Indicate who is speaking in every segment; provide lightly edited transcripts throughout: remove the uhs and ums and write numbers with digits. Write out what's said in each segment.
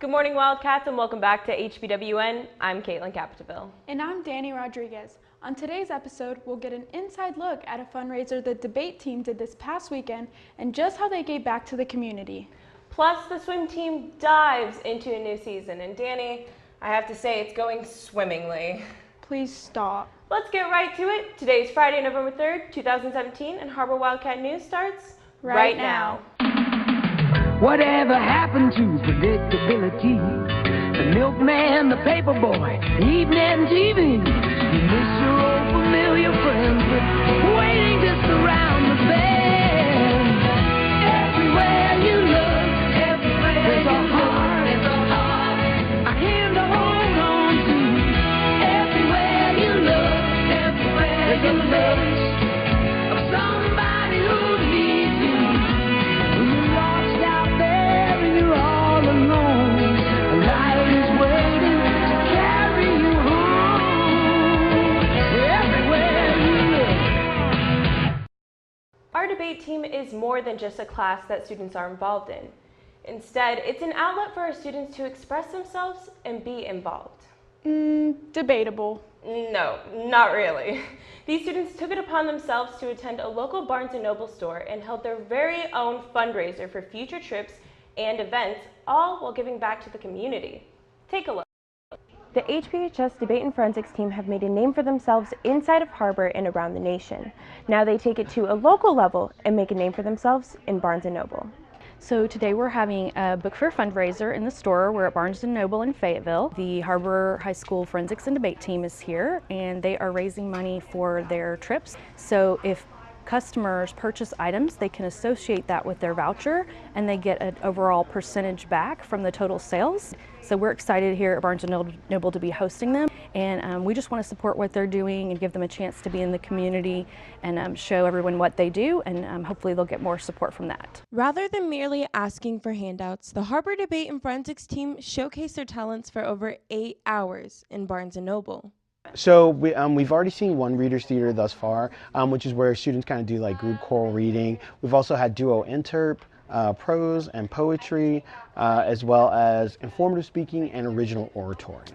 Speaker 1: Good morning, Wildcats, and welcome back to HBWN. I'm Katelyn Capitaville.
Speaker 2: And I'm Dani Rodriguez. On today's episode, we'll get an inside look at a fundraiser the debate team did this past weekend and just how they gave back to the community.
Speaker 1: Plus, the swim team dives into a new season. And Dani, I have to say, it's going swimmingly.
Speaker 2: Please stop.
Speaker 1: Let's get right to it. Today's Friday, November 3rd, 2017, and Har-Ber Wildcat News starts right now.
Speaker 3: Whatever happened to predictability? The milkman, the paper boy, evening TV. You miss your old familiar friends, but waiting just around the bend. Everywhere you look, there's a heart, a hand to hold on to. Everywhere you look, there's a face of somebody who needs you. When you're lost out there and you're all alone, a light is waiting to carry you home. Everywhere you look.
Speaker 1: Our debate team is more than just a class that students are involved in. Instead, it's an outlet for our students to express themselves and be involved.
Speaker 2: Debatable.
Speaker 1: No, not really. These students took it upon themselves to attend a local Barnes & Noble store and held their very own fundraiser for future trips and events, all while giving back to the community. Take a look. The HBHS Debate and Forensics team have made a name for themselves inside of Har-Ber and around the nation. Now they take it to a local level and make a name for themselves in Barnes & Noble.
Speaker 4: So today we're having a book fair fundraiser in the store. We're at Barnes & Noble in Fayetteville. The Har-Ber High School Forensics and Debate team is here, and they are raising money for their trips. So if customers purchase items, they can associate that with their voucher, and they get an overall percentage back from the total sales. So we're excited here at Barnes & Noble to be hosting them, and we just want to support what they're doing and give them a chance to be in the community and show everyone what they do, and hopefully they'll get more support from that.
Speaker 5: Rather than merely asking for handouts, the Har-Ber Debate and Forensics team showcased their talents for over 8 hours in Barnes & Noble.
Speaker 6: So we've already seen one reader's theater thus far, which is where students kind of do like group choral reading. We've also had duo interp, prose and poetry, as well as informative speaking and original oratory.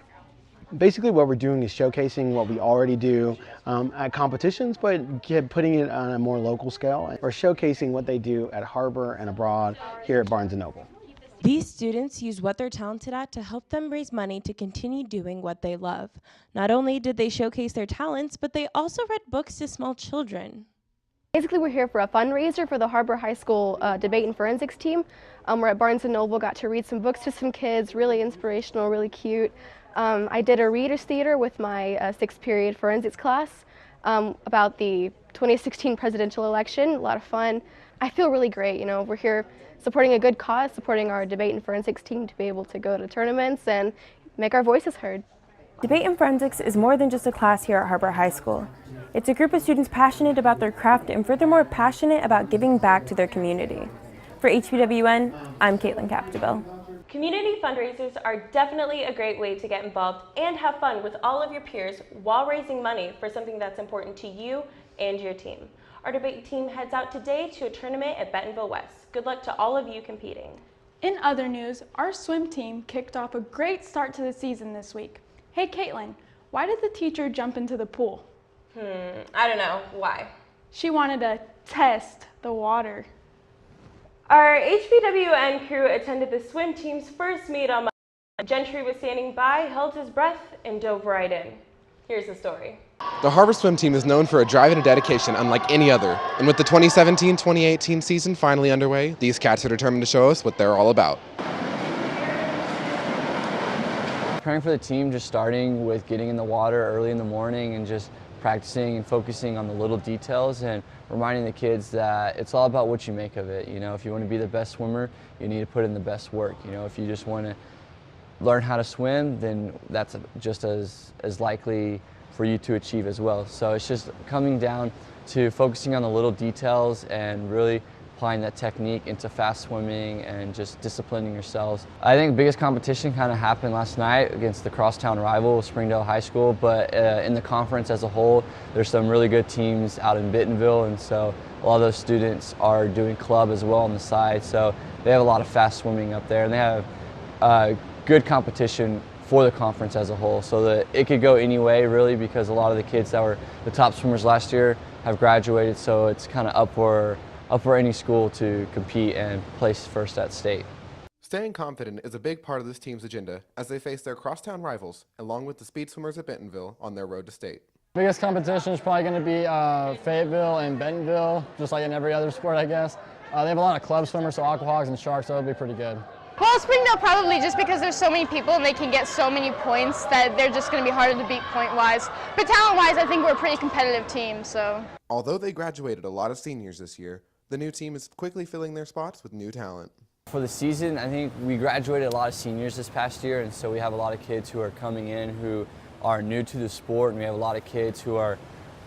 Speaker 6: Basically what we're doing is showcasing what we already do at competitions, but putting it on a more local scale. We're showcasing what they do at Har-Ber and abroad here at Barnes & Noble.
Speaker 5: These students use what they're talented at to help them raise money to continue doing what they love. Not only did they showcase their talents, but they also read books to small children.
Speaker 7: Basically, we're here for a fundraiser for the Har-Ber High School Debate and Forensics team. We're at Barnes & Noble, got to read some books to some kids, really inspirational, really cute. I did a reader's theater with my 6th period forensics class about the 2016 presidential election, a lot of fun. I feel really great, you know, we're here supporting a good cause, supporting our debate and forensics team to be able to go to tournaments and make our voices heard.
Speaker 1: Debate and Forensics is more than just a class here at Har-Ber High School. It's a group of students passionate about their craft and furthermore passionate about giving back to their community. For HBWN, I'm Katelyn Capitaville. Community fundraisers are definitely a great way to get involved and have fun with all of your peers while raising money for something that's important to you and your team. Our debate team heads out today to a tournament at Bentonville West. Good luck to all of you competing.
Speaker 2: In other news, our swim team kicked off a great start to the season this week. Hey Katelyn, why did the teacher jump into the pool?
Speaker 1: I don't know. Why?
Speaker 2: She wanted to test the water.
Speaker 1: Our HBWN crew attended the swim team's first meet on Monday. Gentry was standing by, held his breath, and dove right in. Here's the story.
Speaker 8: The Har-Ber swim team is known for a drive and a dedication unlike any other. And with the 2017-2018 season finally underway, these cats are determined to show us what they're all about.
Speaker 9: Preparing for the team, just starting with getting in the water early in the morning and just practicing and focusing on the little details and reminding the kids that it's all about what you make of it. You know, if you want to be the best swimmer, you need to put in the best work. You know, if you just want to learn how to swim, then that's just as likely for you to achieve as well. So it's just coming down to focusing on the little details and really applying that technique into fast swimming and just disciplining yourselves. I think the biggest competition kind of happened last night against the crosstown rival, Springdale High School, but in the conference as a whole, there's some really good teams out in Bentonville, and so a lot of those students are doing club as well on the side, so they have a lot of fast swimming up there, and they have good competition for the conference as a whole, so that it could go any way really, because a lot of the kids that were the top swimmers last year have graduated, so it's kind of up for any school to compete and place first at state.
Speaker 8: Staying confident is a big part of this team's agenda as they face their crosstown rivals, along with the speed swimmers at Bentonville on their road to state.
Speaker 10: Biggest competition is probably going to be Fayetteville and Bentonville, just like in every other sport, I guess. They have a lot of club swimmers, so aquahogs and sharks, so it'll be pretty good.
Speaker 11: Well, Springdale probably, just because there's so many people and they can get so many points that they're just going to be harder to beat point-wise. But talent-wise, I think we're a pretty competitive team, so.
Speaker 8: Although they graduated a lot of seniors this year, the new team is quickly filling their spots with new talent.
Speaker 9: For the season, I think we graduated a lot of seniors this past year, and so we have a lot of kids who are coming in who are new to the sport, and we have a lot of kids who were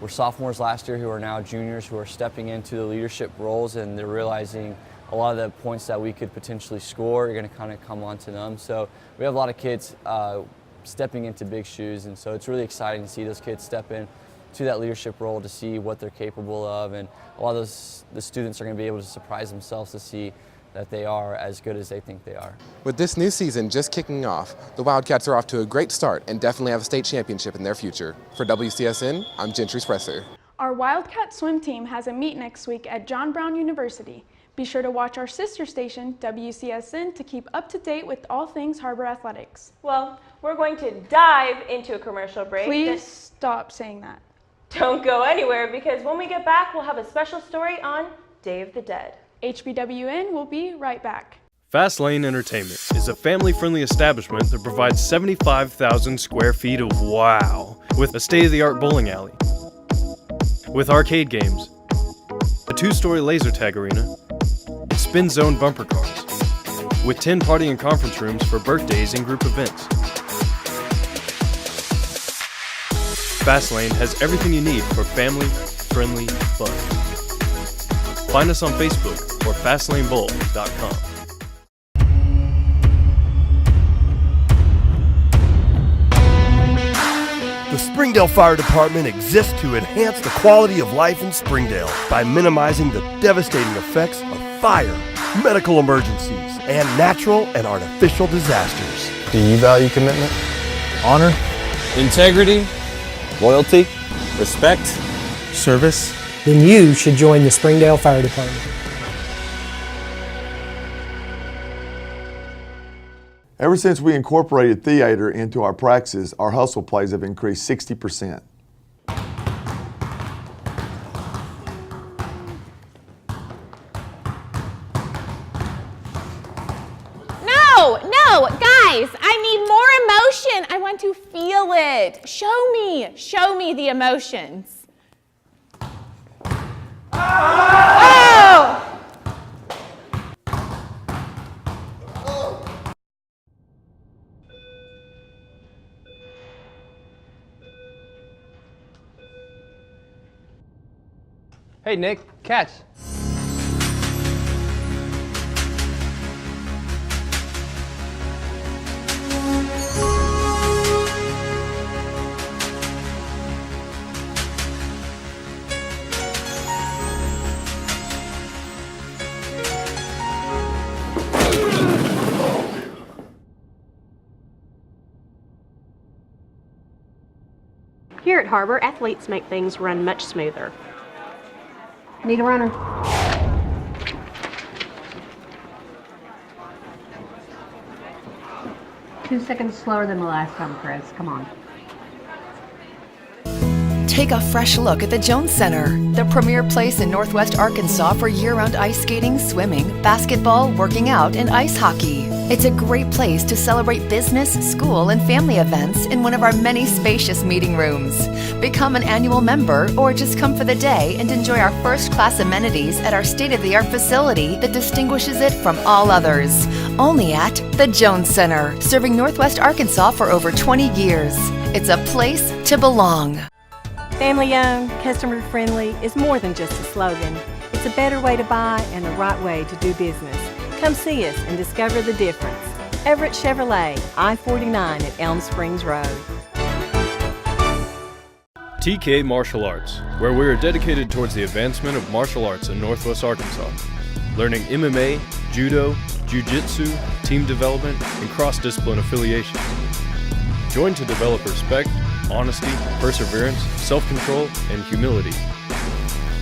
Speaker 9: sophomores last year who are now juniors who are stepping into the leadership roles, and they're realizing a lot of the points that we could potentially score are going to kind of come onto them. So we have a lot of kids stepping into big shoes, and so it's really exciting to see those kids step in to that leadership role, to see what they're capable of, and a lot of the students are going to be able to surprise themselves to see that they are as good as they think they are.
Speaker 8: With this new season just kicking off, the Wildcats are off to a great start and definitely have a state championship in their future. For WCSN, I'm Gentry Spresser.
Speaker 2: Our Wildcat swim team has a meet next week at John Brown University. Be sure to watch our sister station, WCSN, to keep up to date with all things Har-Ber athletics.
Speaker 1: Well, we're going to dive into a commercial break.
Speaker 2: Please stop saying that.
Speaker 1: Don't go anywhere, because when we get back, we'll have a special story on Day of the Dead.
Speaker 2: HBWN will be right back.
Speaker 12: Fast Lane Entertainment is a family-friendly establishment that provides 75,000 square feet of wow, with a state-of-the-art bowling alley, with arcade games, a 2-story laser tag arena, and spin zone bumper cars, with 10 party and conference rooms for birthdays and group events. Fast Lane has everything you need for family-friendly fun. Find us on Facebook or FastlaneBowl.com.
Speaker 13: The Springdale Fire Department exists to enhance the quality of life in Springdale by minimizing the devastating effects of fire, medical emergencies, and natural and artificial disasters.
Speaker 14: Do you value commitment, honor, integrity, loyalty, respect,
Speaker 15: service? Then you should join the Springdale Fire Department.
Speaker 16: Ever since we incorporated theater into our practices, our hustle plays have increased 60%.
Speaker 17: No, guys, I need more emotion. I want to feel it. Show me the emotions. Oh!
Speaker 18: Hey, Nick, catch.
Speaker 19: Here at Har-Ber, athletes make things run much smoother. Need a runner.
Speaker 20: 2 seconds slower than the last time, Chris. Come on.
Speaker 21: Take a fresh look at the Jones Center, the premier place in Northwest Arkansas for year-round ice skating, swimming, basketball, working out, and ice hockey. It's a great place to celebrate business, school, and family events in one of our many spacious meeting rooms. Become an annual member or just come for the day and enjoy our first-class amenities at our state-of-the-art facility that distinguishes it from all others. Only at the Jones Center, serving Northwest Arkansas for over 20 years. It's a place to belong.
Speaker 22: Family-owned, customer-friendly is more than just a slogan. It's a better way to buy and the right way to do business. Come see us and discover the difference. Everett Chevrolet, I-49 at Elm Springs Road.
Speaker 12: TK Martial Arts, where we are dedicated towards the advancement of martial arts in Northwest Arkansas. Learning MMA, judo, jiu-jitsu, team development, and cross-discipline affiliation. Join to develop respect, honesty, perseverance, self-control, and humility.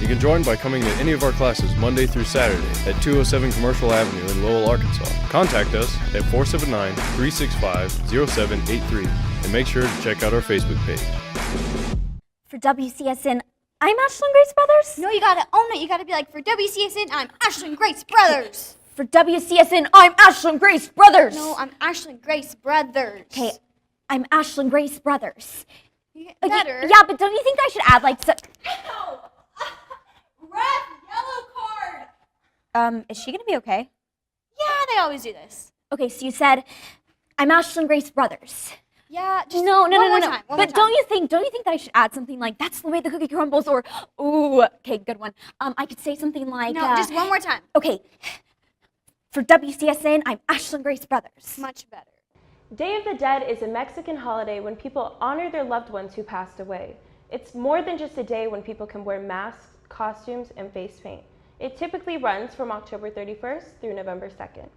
Speaker 12: You can join by coming to any of our classes Monday through Saturday at 207 Commercial Avenue in Lowell, Arkansas. Contact us at 479-365-0783 and make sure to check out our Facebook page.
Speaker 3: For WCSN, I'm Ashlyn Grace Brothers.
Speaker 4: No, you gotta own it. You gotta be like, for WCSN, I'm Ashlyn Grace Brothers.
Speaker 3: For WCSN, I'm Ashlyn Grace Brothers.
Speaker 4: No, I'm Ashlyn Grace Brothers.
Speaker 3: Okay, I'm Ashlyn Grace Brothers.
Speaker 4: Better.
Speaker 3: Okay, yeah, but don't you think I should add like so?
Speaker 4: Red, yellow card.
Speaker 3: Is she gonna be okay?
Speaker 4: Yeah, they always do this.
Speaker 3: Okay, so you said, I'm Ashlyn Grace Brothers.
Speaker 4: Yeah, just
Speaker 3: no.
Speaker 4: One more time.
Speaker 3: But don't you think that I should add something like, that's the way the cookie crumbles, or, ooh, okay, good one. I could say something like,
Speaker 4: No, just one more time.
Speaker 3: Okay, for WCSN, I'm Ashlyn Grace Brothers.
Speaker 4: Much better.
Speaker 5: Day of the Dead is a Mexican holiday when people honor their loved ones who passed away. It's more than just a day when people can wear masks, costumes, and face paint. It typically runs from October 31st through November 2nd.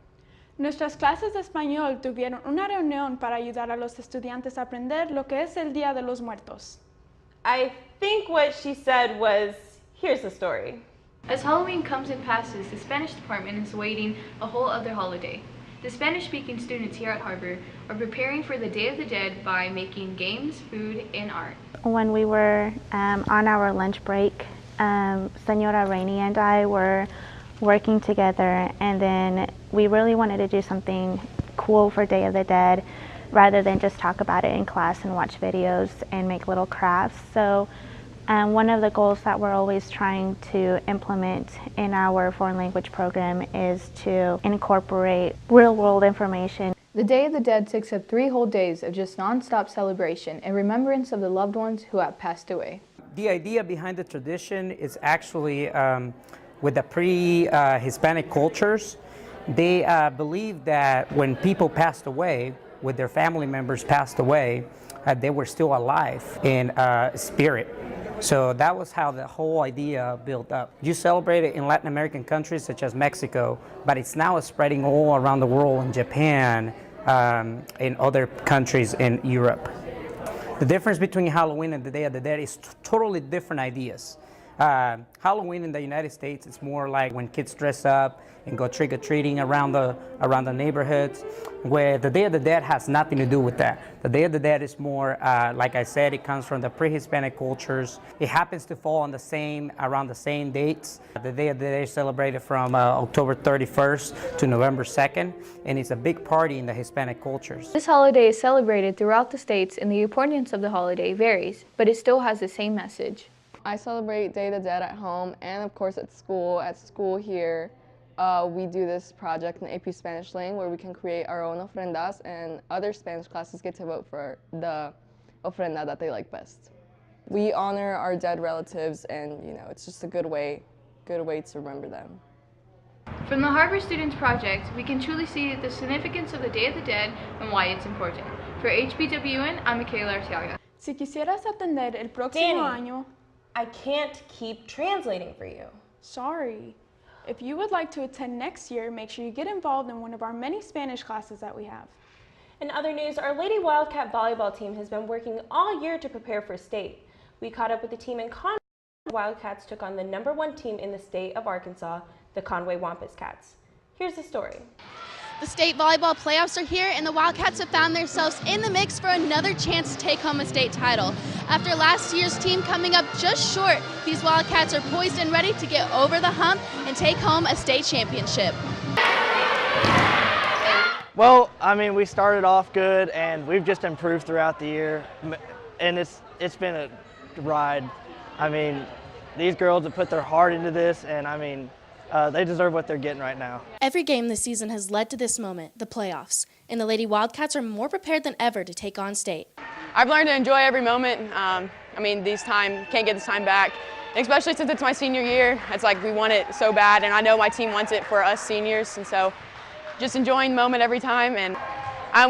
Speaker 2: Nuestras clases de español tuvieron una reunión para ayudar a los estudiantes a aprender lo que es el Día de los Muertos.
Speaker 5: I think what she said was, here's the story.
Speaker 23: As Halloween comes and passes, the Spanish department is awaiting a whole other holiday. The Spanish-speaking students here at Har-Ber are preparing for the Day of the Dead by making games, food, and art.
Speaker 24: When we were on our lunch break, Senora Rainey and I were working together, and then we really wanted to do something cool for Day of the Dead rather than just talk about it in class and watch videos and make little crafts. So one of the goals that we're always trying to implement in our foreign language program is to incorporate real-world information.
Speaker 25: The Day of the Dead takes up 3 whole days of just non-stop celebration and remembrance of the loved ones who have passed away.
Speaker 26: The idea behind the tradition is actually with the pre-Hispanic cultures. They believed that when people passed away, with their family members passed away, they were still alive in spirit. So that was how the whole idea built up. You celebrate it in Latin American countries such as Mexico, but it's now spreading all around the world in Japan, in other countries in Europe. The difference between Halloween and the Day of the Dead is totally different ideas. Halloween in the United States, it's more like when kids dress up and go trick-or-treating around the neighborhoods, where the Day of the Dead has nothing to do with that. The Day of the Dead is more, like I said, it comes from the pre-Hispanic cultures. It happens to fall on around the same dates. The Day of the Dead is celebrated from October 31st to November 2nd, and it's a big party in the Hispanic cultures.
Speaker 25: This holiday is celebrated throughout the states, and the importance of the holiday varies, but it still has the same message.
Speaker 27: I celebrate Day of the Dead at home and of course at school. At school here, we do this project in AP Spanish Lane where we can create our own ofrendas, and other Spanish classes get to vote for the ofrenda that they like best. We honor our dead relatives, and it's just a good way to remember them.
Speaker 23: From the Har-Ber Students Project, we can truly see the significance of the Day of the Dead and why it's important. For HBWN, I'm Michaela Arteaga.
Speaker 2: Si quisieras atender el próximo año,
Speaker 5: I can't keep translating for you.
Speaker 2: Sorry. If you would like to attend next year, make sure you get involved in one of our many Spanish classes that we have.
Speaker 5: In other news, our Lady Wildcat volleyball team has been working all year to prepare for state. We caught up with the team in Conway. Wildcats took on the #1 team in the state of Arkansas, the Conway Wampus Cats. Here's the story.
Speaker 28: The state volleyball playoffs are here, and the Wildcats have found themselves in the mix for another chance to take home a state title. After last year's team coming up just short, these Wildcats are poised and ready to get over the hump and take home a state championship.
Speaker 29: Well, I mean, we started off good, and we've just improved throughout the year, and it's been a ride. I mean, these girls have put their heart into this, and I mean, they deserve what they're getting right now.
Speaker 28: Every game this season has led to this moment, the playoffs, and the Lady Wildcats are more prepared than ever to take on state.
Speaker 30: I've learned to enjoy every moment. I mean, can't get this time back, especially since it's my senior year. It's like we want it so bad, and I know my team wants it for us seniors, and so just enjoying the moment every time. And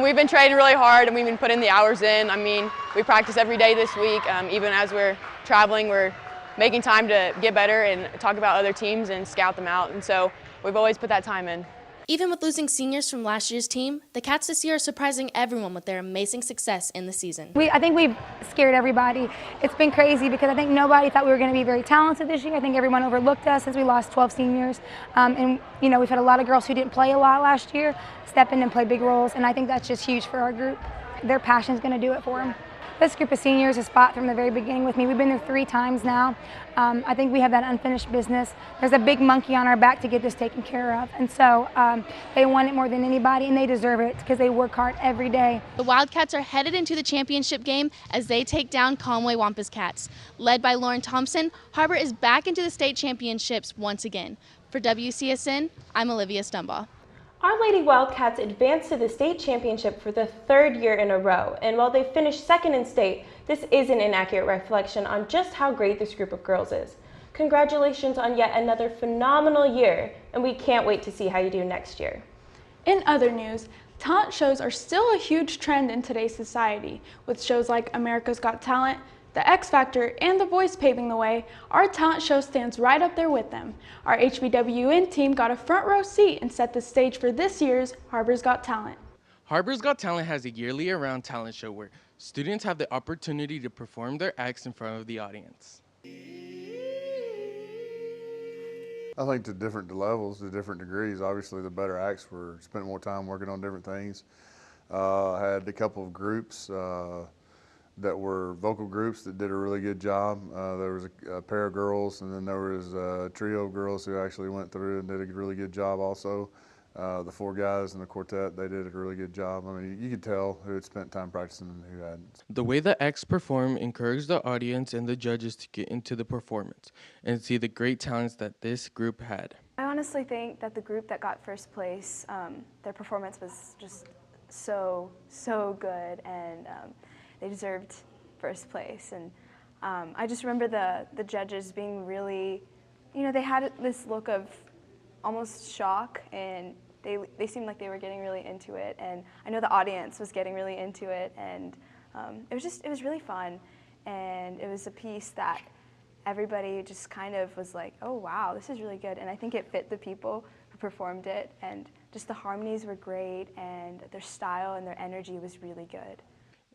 Speaker 30: we've been training really hard, and we've been putting the hours in. I mean, we practice every day this week. Even as we're traveling, we're making time to get better and talk about other teams and scout them out. And so we've always put that time in.
Speaker 28: Even with losing seniors from last year's team, the Cats this year are surprising everyone with their amazing success in the season.
Speaker 1: I think we've scared everybody. It's been crazy because I think nobody thought we were going to be very talented this year. I think everyone overlooked us as we lost 12 seniors. And we've had a lot of girls who didn't play a lot last year step in and play big roles, and I think that's just huge for our group. Their passion's going to do it for them. This group of seniors has fought from the very beginning with me. We've been there 3 times now. I think we have that unfinished business. There's a big monkey on our back to get this taken care of. And so they want it more than anybody, and they deserve it because they work hard every day.
Speaker 28: The Wildcats are headed into the championship game as they take down Conway Wampus Cats. Led by Lauren Thompson, Har-Ber is back into the state championships once again. For WCSN, I'm Olivia Stumbaugh.
Speaker 5: Our Lady Wildcats advanced to the state championship for the 3rd year in a row, and while they finished 2nd in state, this is an inaccurate reflection on just how great this group of girls is. Congratulations on yet another phenomenal year, and we can't wait to see how you do next year.
Speaker 2: In other news, talent shows are still a huge trend in today's society. With shows like America's Got Talent, The X Factor, and The Voice paving the way, our talent show stands right up there with them. Our HBWN team got a front row seat and set the stage for this year's Har-Ber's Got Talent.
Speaker 6: Har-Ber's Got Talent has a yearly around talent show where students have the opportunity to perform their acts in front of the audience.
Speaker 7: I think to different levels, to different degrees, obviously the better acts were spent more time working on different things. I had a couple of groups that were vocal groups that did a really good job. There was a pair of girls, and then there was a trio of girls who actually went through and did a really good job also. The 4 guys in the quartet, they did a really good job. I mean, you could tell who had spent time practicing and who hadn't.
Speaker 6: The way the acts perform encouraged the audience and the judges to get into the performance and see the great talents that this group had.
Speaker 8: I honestly think that the group that got first place, their performance was just so good, and they deserved first place. And I just remember the judges being really, they had this look of almost shock, and they seemed like they were getting really into it. And I know the audience was getting really into it, and it was really fun. And it was a piece that everybody just kind of was like, oh wow, this is really good. And I think it fit the people who performed it, and just the harmonies were great, and their style and their energy was really good.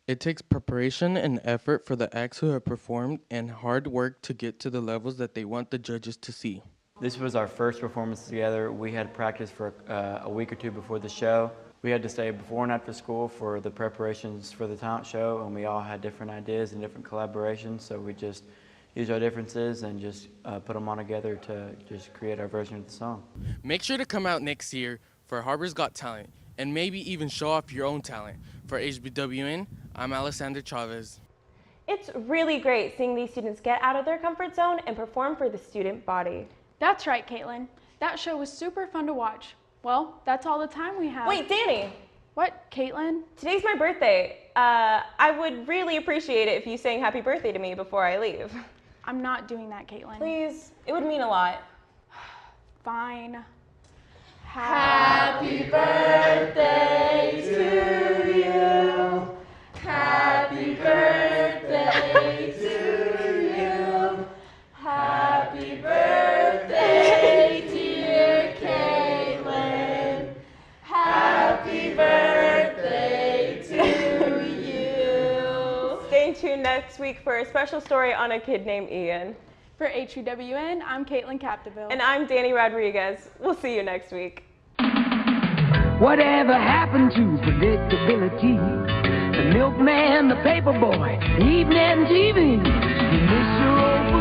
Speaker 6: It takes preparation and effort for the acts who have performed and hard work to get to the levels that they want the judges to see.
Speaker 9: This was our first performance together. We had practice for a week or 2 before the show. We had to stay before and after school for the preparations for the talent show, and we all had different ideas and different collaborations, so we just used our differences and just put them all together to just create our version of the song.
Speaker 6: Make sure to come out next year for Har-Ber's Got Talent, and maybe even show off your own talent. For HBWN, I'm Alexander Chavez.
Speaker 5: It's really great seeing these students get out of their comfort zone and perform for the student body.
Speaker 2: That's right, Katelyn. That show was super fun to watch. Well, that's all the time we have.
Speaker 5: Wait, Dani.
Speaker 2: What, Katelyn?
Speaker 5: Today's my birthday. I would really appreciate it if you sang happy birthday to me before I leave.
Speaker 2: I'm not doing that, Katelyn.
Speaker 5: Please, it would mean a lot.
Speaker 2: Fine.
Speaker 10: Happy birthday to you. Happy birthday to you. Happy birthday, dear Katelyn. Happy birthday to you.
Speaker 5: Stay tuned next week for a special story on a kid named Ian.
Speaker 2: For HBWN, I'm Katelyn Capdeville.
Speaker 5: And I'm Dani Rodriguez. We'll see you next week.
Speaker 11: Whatever happened to predictability? The milkman, the paper boy, evening TV. You miss your old